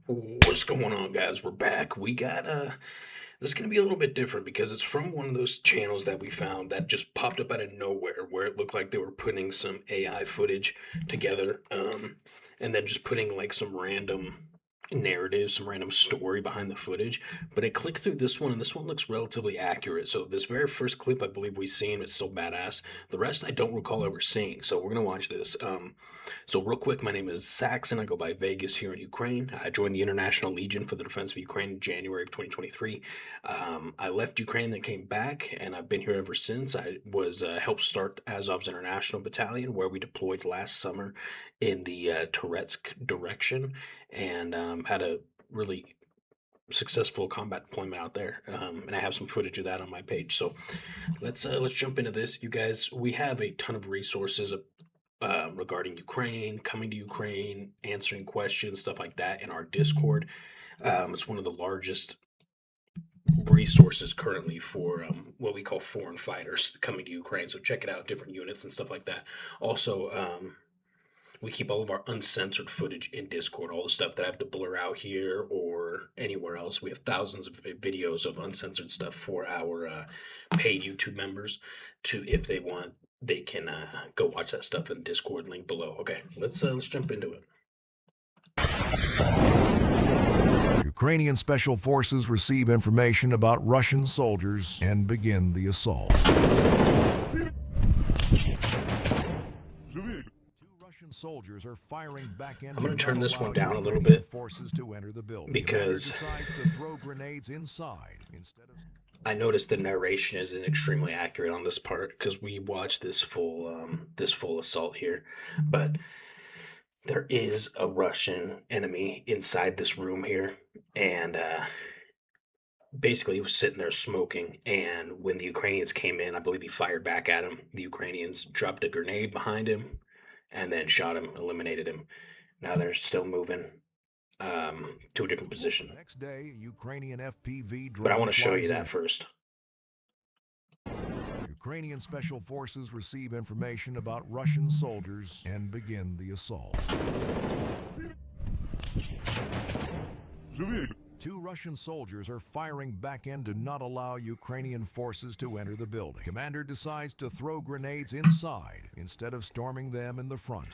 What's going on, guys? We're back. We got this is gonna be a little bit different because it's from one of those channels that we found that just popped up out of nowhere, where it looked like they were putting some AI footage together, and then just putting like some random narrative, some random story behind the footage. But I clicked through this one, and this one looks relatively accurate. So this very first clip, I believe we've seen, it's still badass. The rest I don't recall ever seeing. So we're gonna watch this. So real quick, my name is Saxon. I go by Vegas here in Ukraine. I joined the International Legion for the Defense of Ukraine in January of 2023. I left Ukraine, then came back, and I've been here ever since. I was helped start Azov's International Battalion, where we deployed last summer in the Touretsk direction, and had a really successful combat deployment out there. And I have some footage of that on my page. So let's jump into this, you guys. We have a ton of resources regarding Ukraine, coming to Ukraine, answering questions, stuff like that in our Discord. It's one of the largest resources currently for what we call foreign fighters coming to Ukraine. So check it out, different units and stuff like that. Also, we keep all of our uncensored footage in Discord, all the stuff that I have to blur out here or anywhere else. We have thousands of videos of uncensored stuff for our paid YouTube members. To if they want, they can go watch that stuff in the Discord link below. Okay, let's jump into it. Ukrainian special forces receive information about Russian soldiers and begin the assault. Two Russian soldiers are firing back in. I'm going to turn this one down a little bit forces to enter the building because decides to throw grenades inside instead of. I noticed the narration isn't extremely accurate on this part because we watched this full assault here, but there is a Russian enemy inside this room here, and basically he was sitting there smoking. And when the Ukrainians came in, I believe he fired back at him. The Ukrainians dropped a grenade behind him, and then shot him, eliminated him. Now they're still moving to a different position. Next day, Ukrainian FPV drone. But I want to show you that first. Ukrainian special forces receive information about Russian soldiers and begin the assault. Two Russian soldiers are firing back in to not allow Ukrainian forces to enter the building. Commander decides to throw grenades inside instead of storming them in the front.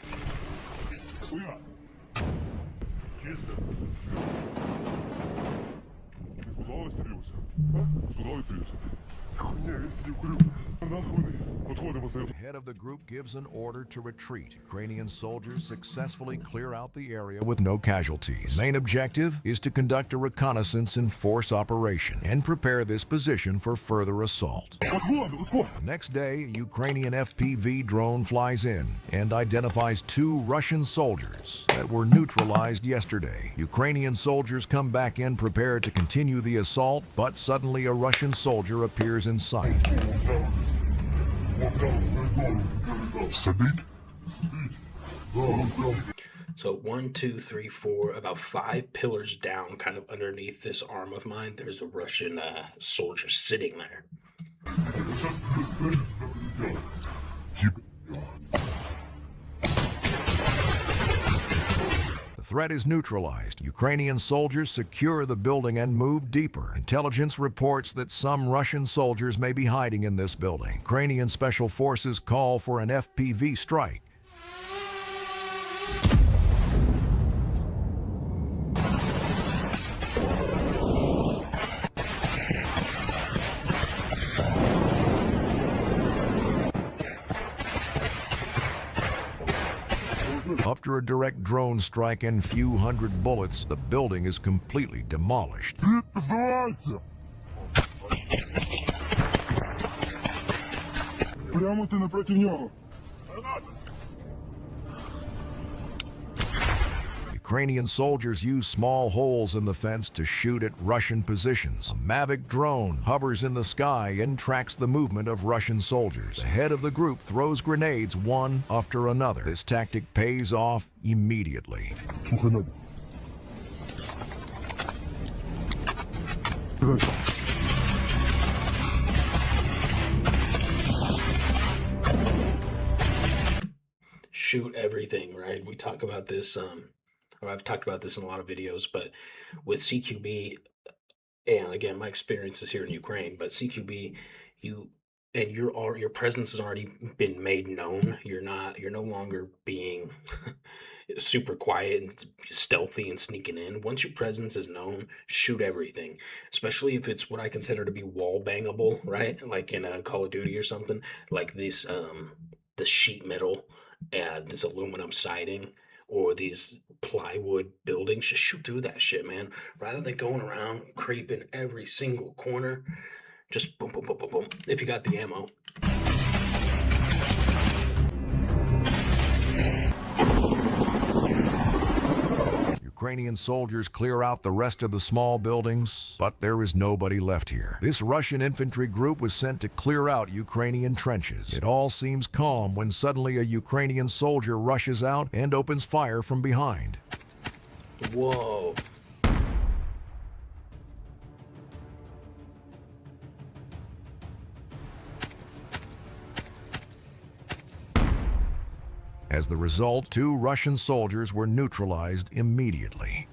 The head of the group gives an order to retreat. Ukrainian soldiers successfully clear out the area with no casualties. Main objective is to conduct a reconnaissance and force operation and prepare this position for further assault. The next day, a Ukrainian FPV drone flies in and identifies two Russian soldiers that were neutralized yesterday. Ukrainian soldiers come back in prepared to continue the assault, but suddenly a Russian soldier appears in sight. So 1, 2, 3, 4, about 5 pillars down, kind of underneath this arm of mine, there's a Russian soldier sitting there. The threat is neutralized. Ukrainian soldiers secure the building and move deeper. Intelligence reports that some Russian soldiers may be hiding in this building. Ukrainian special forces call for an FPV strike. After a direct drone strike and few hundred bullets, the building is completely demolished. Ukrainian soldiers use small holes in the fence to shoot at Russian positions. A Mavic drone hovers in the sky and tracks the movement of Russian soldiers. The head of the group throws grenades one after another. This tactic pays off immediately. Shoot everything, right? We talk about this I've talked about this in a lot of videos, but with CQB, and again, my experience is here in Ukraine, but CQB, you and your presence has already been made known. You're no longer being super quiet and stealthy and sneaking in. Once your presence is known, shoot everything, especially if it's what I consider to be wall bangable, right? Like in a Call of Duty or something, like this sheet metal and this aluminum siding or these plywood buildings. Just shoot through that shit, man. Rather than going around creeping every single corner, just boom, boom, boom, boom, boom. If you got the ammo. Ukrainian soldiers clear out the rest of the small buildings, but there is nobody left here. This Russian infantry group was sent to clear out Ukrainian trenches. It all seems calm when suddenly a Ukrainian soldier rushes out and opens fire from behind. Whoa. As the result, 2 Russian soldiers were neutralized immediately.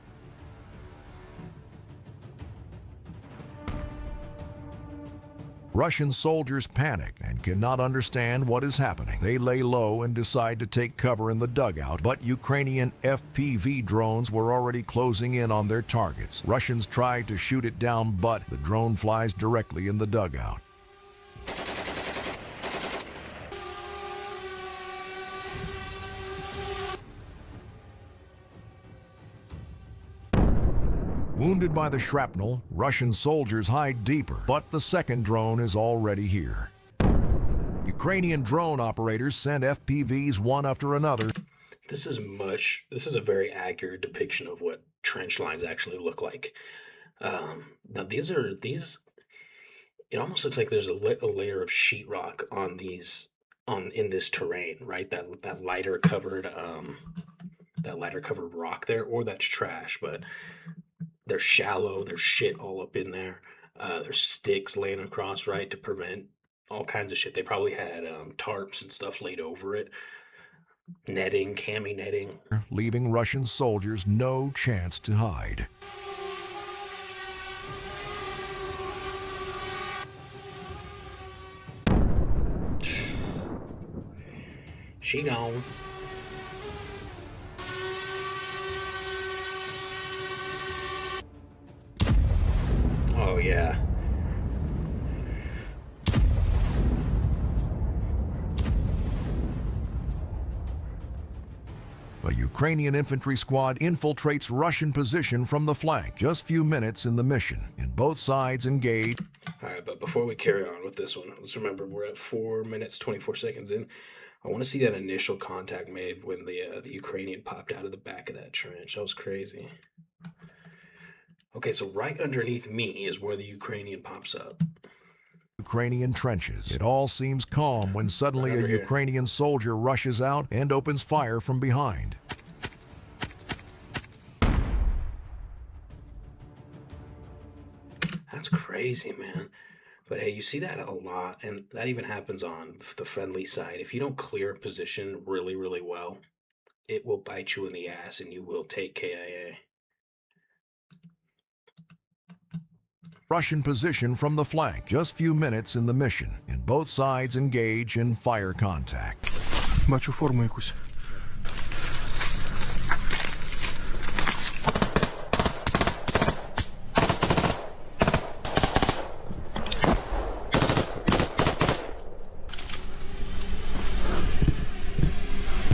Russian soldiers panic and cannot understand what is happening. They lay low and decide to take cover in the dugout, but Ukrainian FPV drones were already closing in on their targets. Russians tried to shoot it down, but the drone flies directly in the dugout. Wounded by the shrapnel, Russian soldiers hide deeper, but the second drone is already here. Ukrainian drone operators send FPVs one after another. This is a very accurate depiction of what trench lines actually look like. Now it almost looks like there's a layer of sheetrock in this terrain, right? That lighter covered rock there, or that's trash, but they're shallow. There's shit all up in there. There's sticks laying across, right, to prevent all kinds of shit. They probably had tarps and stuff laid over it. Netting, cami netting. Leaving Russian soldiers no chance to hide. She gone. Oh, yeah. A Ukrainian infantry squad infiltrates Russian position from the flank. Just few minutes in the mission, and both sides engage. All right, but before we carry on with this one, let's remember we're at 4 minutes, 24 seconds in. I want to see that initial contact made when the Ukrainian popped out of the back of that trench. That was crazy. Okay, so right underneath me is where the Ukrainian pops up. Ukrainian trenches. It all seems calm when suddenly a Ukrainian soldier rushes out and opens fire from behind. That's crazy, man. But hey, you see that a lot, and that even happens on the friendly side. If you don't clear a position really, really well, it will bite you in the ass and you will take KIA. Russian position from the flank. Just few minutes in the mission, and both sides engage in fire contact. Бачу форму якусь.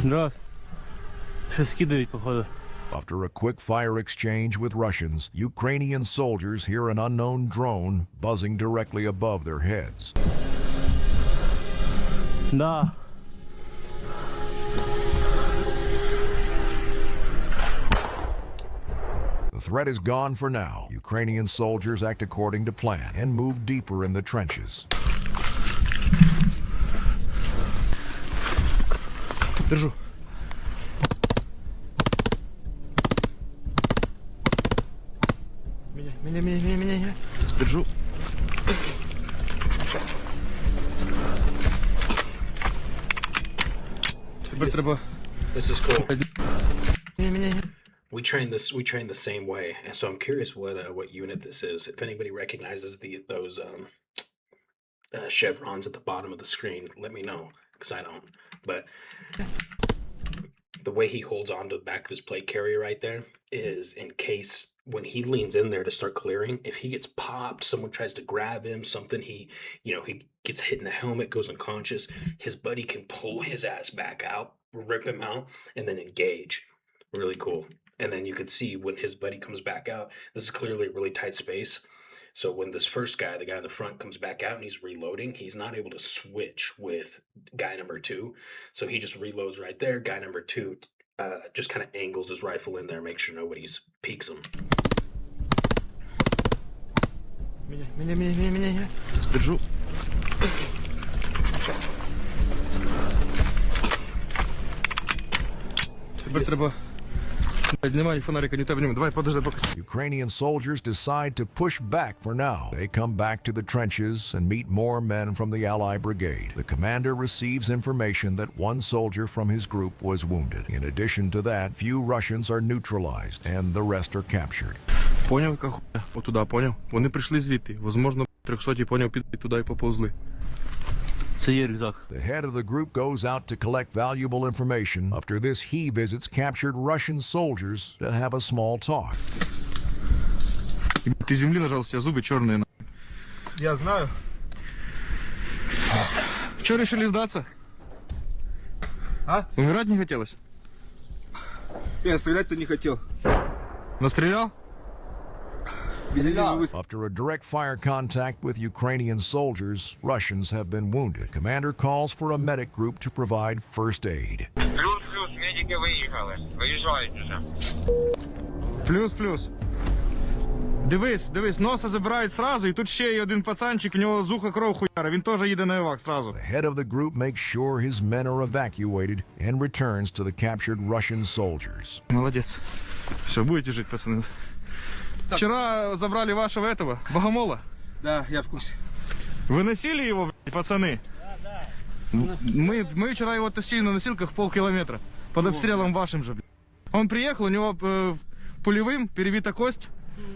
Раз. Щось скидають, походу. After a quick fire exchange with Russians, Ukrainian soldiers hear an unknown drone buzzing directly above their heads. Да. The threat is gone for now. Ukrainian soldiers act according to plan and move deeper in the trenches. Держу. Меня. Держу. Тепер треба. This is cool. Меня. We train the same way, and so I'm curious what unit this is. If anybody recognizes those chevrons at the bottom of the screen, let me know, because I don't. But the way he holds on to the back of his plate carrier right there is in case when he leans in there to start clearing, if he gets popped, someone tries to grab him, something, he gets hit in the helmet, goes unconscious, his buddy can pull his ass back out, rip him out, and then engage. Really cool. And then you could see when his buddy comes back out, this is clearly a really tight space. So when this first guy, the guy in the front, comes back out and he's reloading, he's not able to switch with guy number 2. So he just reloads right there. Guy number 2 just kind of angles his rifle in there, make sure nobody's peeks him. Меня. Держу. Тепер треба... Немає фонарика, не тебе. Давай, подожди, поки... Ukrainian soldiers decide to push back for now. They come back to the trenches and meet more men from the Ally Brigade. The commander receives information that one soldier from his group was wounded. In addition to that, few Russians are neutralized and the rest are captured. Поняв, яка хуйня? Отуда, поняв? Вони прийшли звідти. Возможно, 300-ті, поняв, підуть туди і поповзли. Це є рюкзак. The head of the group goes out to collect valuable information. After this, he visits captured Russian soldiers to have a small talk. Ты земли нажал, у тебя зубы черные. Я знаю. Че, решили сдаться? А? Умирать не хотелось? Я стрелять-то не хотел. Но стрелял? After a direct fire contact with Ukrainian soldiers, Russians have been wounded. Commander calls for a medic group to provide first aid. Плюс, медики виїхали. Виїжджають уже. Плюс. Дивись, носа забирають сразу, і тут ще є один пацанчик, у нього з уха кров хуяра, він теж їде на евак сразу. The head of the group makes sure his men are evacuated and returns to the captured Russian soldiers. Молодец. Все, будете жить, пацаны. Вчера забрали вашего этого, богомола. Да, я в курсе. Вы носили его, блядь, пацаны? Да. Мы вчера его тащили на носилках полкилометра. Под обстрелом вашим же, блядь. Он приехал, у него пулевым перебита кость.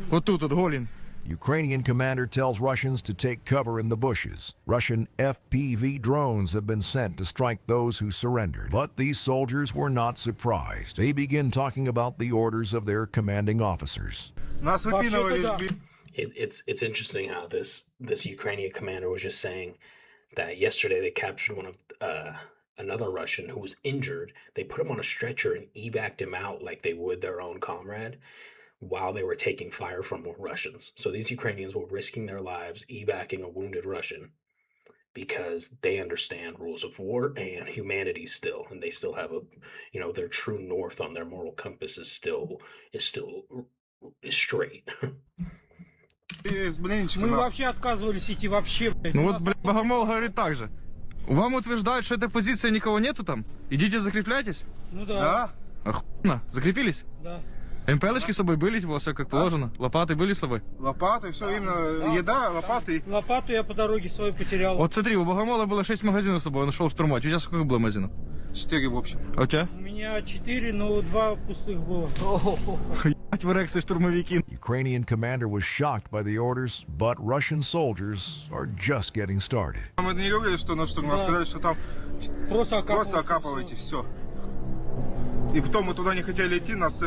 Вот тут, вот голень. Ukrainian commander tells Russians to take cover in the bushes. Russian FPV drones have been sent to strike those who surrendered. But these soldiers were not surprised. They begin talking about the orders of their commanding officers. Нас выпинывали. It's interesting how this Ukrainian commander was just saying that yesterday they captured one of another Russian who was injured. They put him on a stretcher and evac'd him out like they would their own comrade, while they were taking fire from more Russians. So these Ukrainians were risking their lives evacing a wounded Russian because they understand rules of war and humanity still, and they still have their true north on their moral compass is still straight. Мы вообще отказывались идти вообще, блядь. Ну вот, блядь, богомол говорит так же. Вам утверждают, что эта позиция никого нету там? Идите закрепляйтесь? Ну да. Да? Охуенно. Закрепились? Да. МПЛочки с собой были, у вас все как положено? Лопаты были с собой? Лопаты, все именно. Еда, лопаты. Лопату я по дороге свою потерял. Вот смотри, у богомола было 6 магазинов с собой, он нашел штурмовать. У тебя сколько было магазинов? 4 в общем. А у тебя? У меня 4, но 2 пустых было. Ебать вы рексы штурмовики. Ukrainian commander was shocked by the orders, but Russian soldiers are just getting started. Мы не говорили, что на штурм, сказали, что там Просто окапывайте, все. И потом мы туда не хотели идти, нас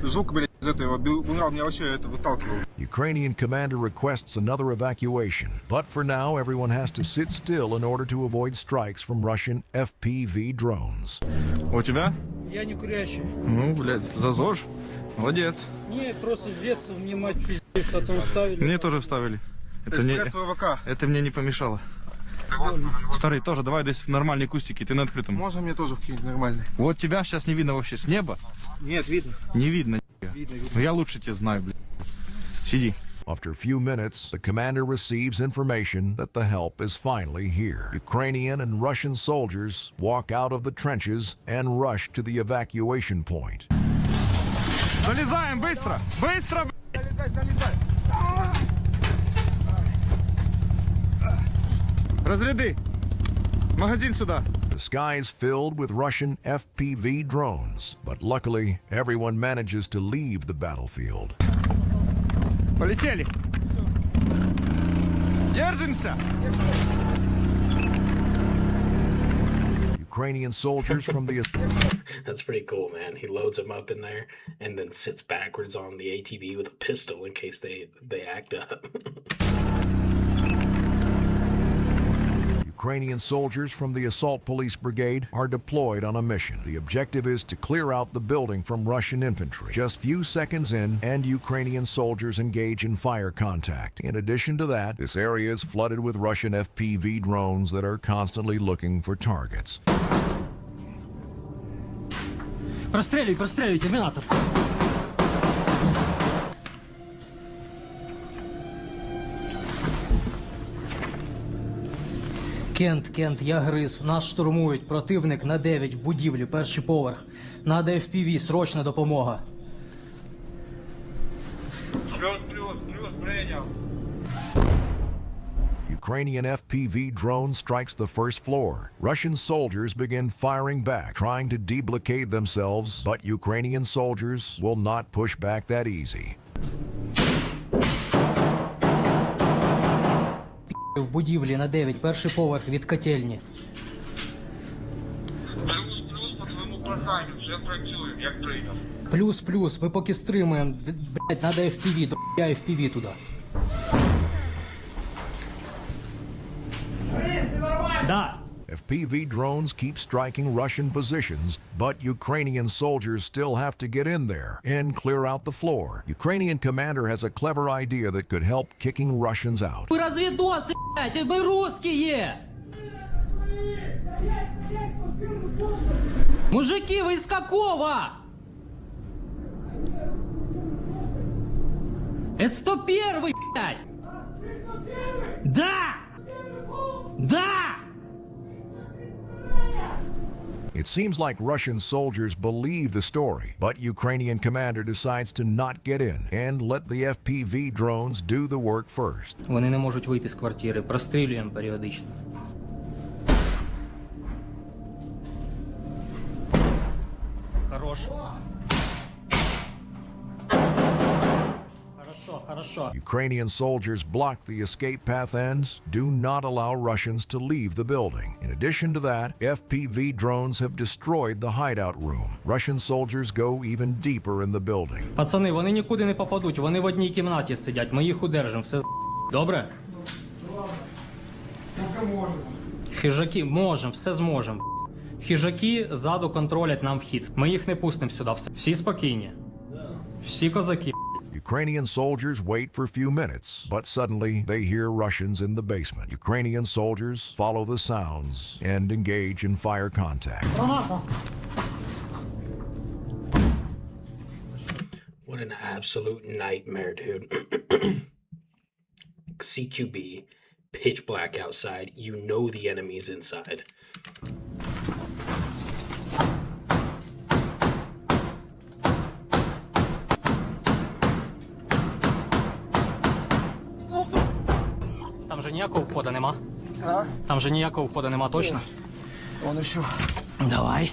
жук, блядь, из этого убрал, меня вообще выталкивал. Ukrainian commander requests another evacuation, but for now everyone has to sit still in order to avoid strikes from Russian FPV drones. У тебя? Я не курящий. Ну, блядь, зазож. Молодец. Не, просто с детства мне мать пиздец отца вставили. Мне тоже вставили. Экспресс ВВК. Это мне не помешало. Старый, тоже давай здесь в нормальные кустики, ты на открытом. Можно мне тоже вкинуть нормальный? Вот тебя сейчас не видно вообще с неба. Нет, видно. Не видно. Видно. Но я лучше тебя знаю, блядь. Сиди. After a few minutes, the commander receives information that the help is finally here. Ukrainian and Russian soldiers walk out of the trenches and rush to the evacuation point. Залезаем быстро! Быстро, блядь! Залезай! Разряды! Магазин сюда! The sky is filled with Russian FPV drones, but luckily, everyone manages to leave the battlefield. Полетели. Держимся. Ukrainian soldiers from the That's pretty cool, man. He loads them up in there and then sits backwards on the ATV with a pistol in case they act up. Ukrainian soldiers from the Assault Police Brigade are deployed on a mission. The objective is to clear out the building from Russian infantry. Just few seconds in, and Ukrainian soldiers engage in fire contact. In addition to that, this area is flooded with Russian FPV drones that are constantly looking for targets. Простреливай, простреливай, терминатор. Кент, я Гриз. Нас штурмують. Противник на 9 в будівлі, перший поверх. Надо FPV, срочна допомога. Плюс, принял. Ukrainian FPV drone strikes the first floor. Russian soldiers begin firing back, trying to deblocade themselves, but Ukrainian soldiers will not push back that easy. В будівлі на 9, перший поверх від котельні. Плюс, по твоєму проханню, все працює, як прийняв. Плюс, ми поки стримуємо. Блять, надо FPV, до я FPV туди. Да. FPV drones keep striking Russian positions, but Ukrainian soldiers still have to get in there and clear out the floor. Ukrainian commander has a clever idea that could help kicking Russians out. Ви розвідоси, блять, ми русские! Мужики, вы из какого? Это 101-й, блять! Да! Да! It seems like Russian soldiers believe the story, but Ukrainian commander decides to not get in and let the FPV drones do the work first. Вони не можуть вийти з квартири, прострілюємо періодично. Хорош. Хорошо. Ukrainian soldiers block the escape path ends, do not allow Russians to leave the building. In addition to that, FPV drones have destroyed the hideout room. Russian soldiers go even deeper in the building. Пацани, вони нікуди не попадуть, вони в одній кімнаті сидять, ми їх удержимо, все добре? Хижаки, можемо, все зможемо. Хижаки ззаду контролять нам вхід. Ми їх не пустимо сюди, всі спокійні. Всі козаки. Ukrainian soldiers wait for a few minutes, but suddenly they hear Russians in the basement. Ukrainian soldiers follow the sounds and engage in fire contact. What an absolute nightmare, dude. CQB, pitch black outside. You know the enemy's inside. Там же ніякого входу нема. Там же ніякого входу нема, точно? Он еще. Давай.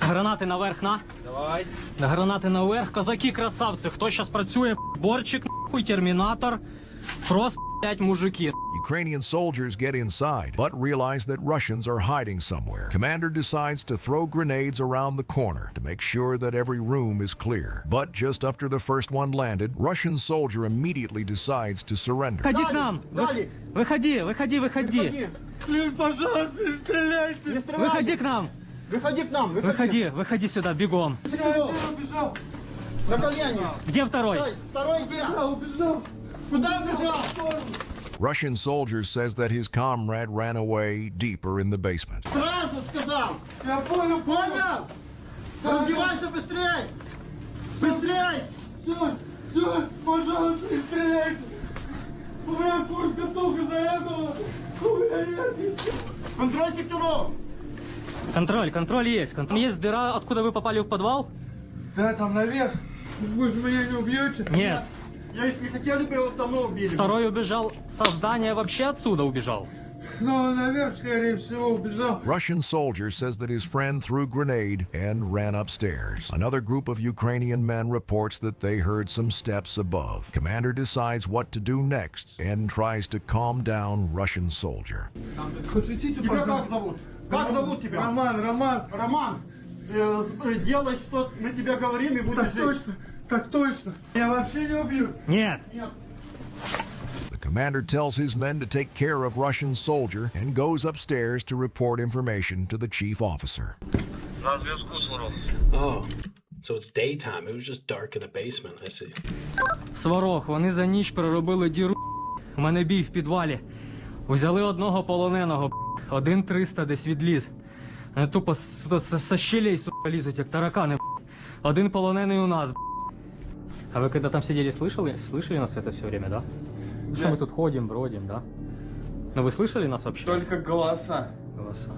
Гранати наверх, на. Давай. Гранати наверх. Козаки, красавці. Хто зараз працює? Борчик, нахуй, термінатор. Просто, блять, мужики. Ukrainian soldiers get inside, but realize that Russians are hiding somewhere. Commander decides to throw grenades around the corner to make sure that every room is clear. But just after the first one landed, Russian soldier immediately decides to surrender. Выходи к нам. Выходи. Пожалуйста, не стреляйте! Не стреляйте! Выходи к нам. Выходи сюда, бегом. Убежал! На колени! Где второй? Второй убежал! Куда убежал? Russian soldier says that his comrade ran away deeper in the basement. Сразу сказал! Я понял! Раздевайся быстрее! Быстрее! Все, пожалуйста, не стреляйте! У меня пулька только за этого! У меня нет! Контроль секторов! Контроль есть. Там есть дыра, откуда вы попали в подвал? Да, там наверх. Вы же меня не убьете? Нет. Я если хотели бы, его давно убили. Второй убежал со здания, вообще отсюда убежал. Ну, наверх, скорее всего, убежал. Russian soldier says that his friend threw grenade and ran upstairs. Another group of Ukrainian men reports that they heard some steps above. Commander decides what to do next and tries to calm down Russian soldier. Посветите, тебя как зовут? Как зовут тебя? Роман, Роман. Роман, делай, что мы тебе говорим, и будешь жить. Так точно, так точно. Я вообще не убью. Нет. Нет. The commander tells his men to take care of Russian soldier and goes upstairs to report information to the chief officer. На зв'язку, Сварог. Oh, so it's daytime. It was just dark in the basement. I see. Сварог, вони за ніч проробили діру. У мене бій в підвалі. Взяли одного полоненого, 1-300 десь відліз. Вони тупо со щелей, сука, лізуть, як таракани. Один полонений у нас. А вы когда там сидели, слышали нас это все время, да? Что мы тут ходим, бродим, да? Но вы слышали нас вообще? Только голоса. Голоса.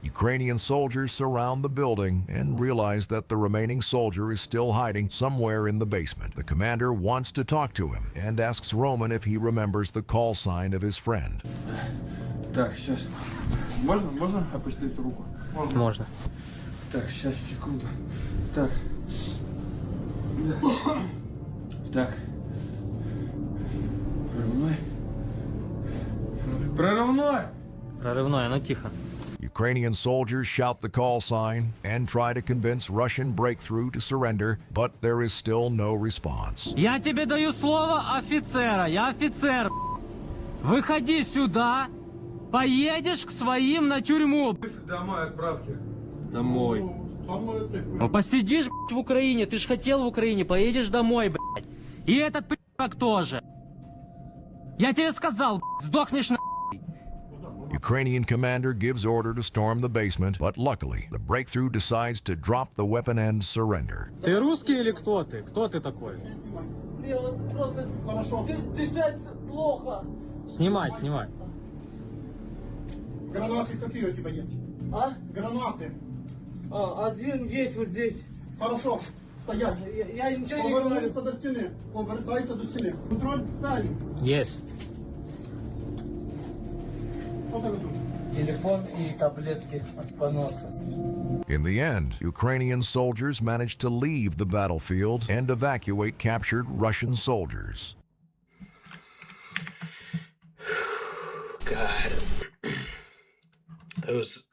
Ukrainian soldiers surround the building and realize that the remaining soldier is still hiding somewhere in the basement. The commander wants to talk to him and asks Roman if he remembers the call sign of his friend. Так, сейчас. Можно опустить руку? Можно. Так, сейчас, секунду. Так. Так. Прорывной. Прорывной! Проривное, ну тихо. Ukrainian soldiers shout the call sign and try to convince Russian breakthrough to surrender, but there is still no response. Я тебе даю слово офицера, я офицер. Выходи сюда, поедешь к своим на тюрьму. Домой отправки. Домой. Ну посидишь, блядь, в Украине, ты ж хотел в Украине, поедешь домой, блядь. И этот придурок тоже. Я тебе сказал, блядь, сдохнешь на. Ukrainian commander gives order to storm the basement, but luckily, the breakthrough decides to drop the weapon and surrender. Ты русский или кто ты? Кто ты такой? Хорошо. Дышать плохо. Снимай, снимай. Гранаты какие у тебя есть? А? Гранаты. Один есть вот здесь. Хорошо. Стоять. Я ничего не говорю. Повертайся до стены. Повертайся до стены. Контроль цели. Есть. Что там тут? Телефон и таблетки от поноса. In the end, Ukrainian soldiers manage to leave the battlefield and evacuate captured Russian soldiers. God, those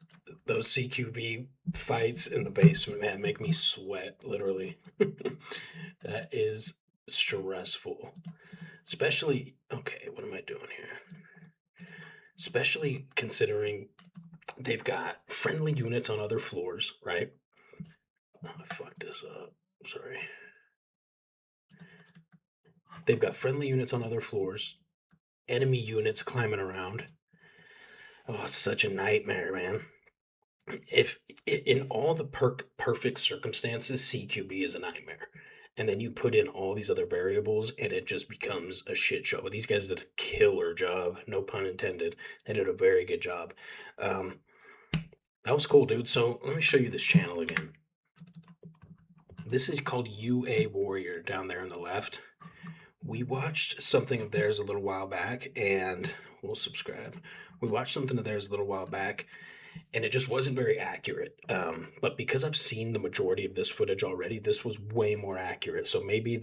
CQB fights in the basement, man, make me sweat, literally. That is stressful. Especially, okay, what am I doing here? Especially considering they've got friendly units on other floors, right? Oh, I fucked this up. Sorry. They've got friendly units on other floors, enemy units climbing around. Oh, it's such a nightmare, man. If in all the perfect circumstances, CQB is a nightmare. And then you put in all these other variables and it just becomes a shit show. But these guys did a killer job, no pun intended. They did a very good job. That was cool, dude. So let me show you this channel again. This is called UA Warrior down there on the left. We watched something of theirs a little while back, and we'll subscribe. We watched something of theirs a little while back, and it just wasn't very accurate. But because I've seen the majority of this footage already, this was way more accurate. So maybe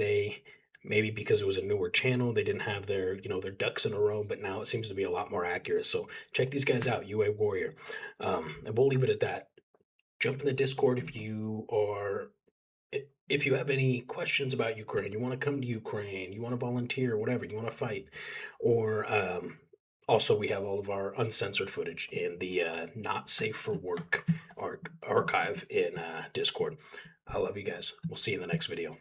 because it was a newer channel, they didn't have their ducks in a row, but now it seems to be a lot more accurate. So check these guys out, UA Warrior. And we'll leave it at that. Jump in the Discord if you have any questions about Ukraine, you want to come to Ukraine, you want to volunteer, whatever, you want to fight, or also we have all of our uncensored footage in the Not Safe for Work archive in Discord. I love you guys. We'll see you in the next video.